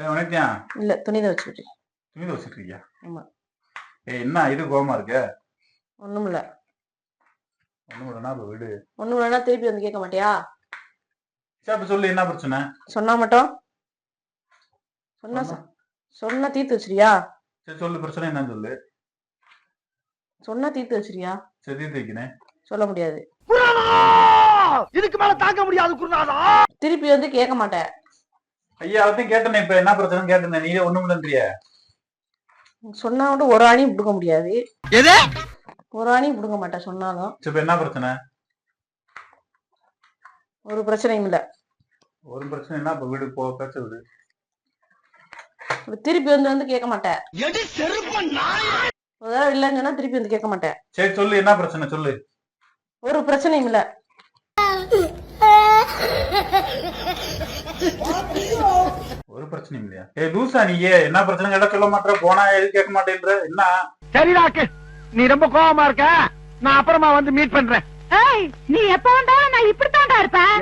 வணக்கியா? இல்ல துணி துவைச்சுட்டு. துணி துவைச்சிட்டு இருக்கியா? ஆமா. என்ன இது கோவமா இருக்க? ஒண்ணும் இல்ல. ஒண்ணும் இல்லைன்னா இப்ப விடு. ஒண்ணும் இல்லைன்னா திருப்பி வந்து கேட்க மாட்டியா? சரி அப்ப சொல்லு, என்ன பிரச்சனை? சொன்னா மட்டும் சொன்னா தீர்த்து வச்சிரியா? சரி சொல்லு, பிரச்சனை என்னன்னு சொல்லு. சொன்னா தீர்த்து வச்சிரியா? சரி தீர்த்து வைக்கிறேன். சொல்ல முடியாது. இதுக்கு மேல தாங்க முடியாது குருநாதா. திருப்பி வந்து கேட்க மாட்டேன். ஐயா அதையும் கேட்டேனே, இப்ப என்ன பிரச்சனை கேட்டேன், நீயே ஒண்ணும் இல்லன்றிய. சொன்னா மட்டும் ஒரு ஆணியும் பிடுங்க முடியாது. எது? ஒரு ஆணியும் பிடுங்க மாட்டேன் சொன்னாலும். இப்ப என்ன பிரச்சனை? ஒரு பிரச்சனையும் இல்ல. ஒரு பிரச்சனை என்ன, இப்ப வீடு போ, பேச விடு. திருப்பி வந்து கேட்க மாட்டேன். ஒரு தடவை இல்லைன்னு சொன்னா திருப்பி வந்து கேட்க மாட்டேன். சரி சொல்லு, என்ன பிரச்சனை சொல்லு. ஒரு பிரச்சனையும் இல்ல. ஒரு பிரச்சனையும் இல்லையா? லூசா நீயே, என்ன பிரச்சனை கேட்டா சொல்ல மாட்டேற, போனா எது கேட்க மாட்டேன்ற என்ன? சரிடாக்கு, நீ ரொம்ப கோவமா இருக்க, நான் அப்புறமா வந்து மீட் பண்றேன். நீ எப்ப வந்தாலும் நான் இப்படித்தான்டா இருப்பேன்.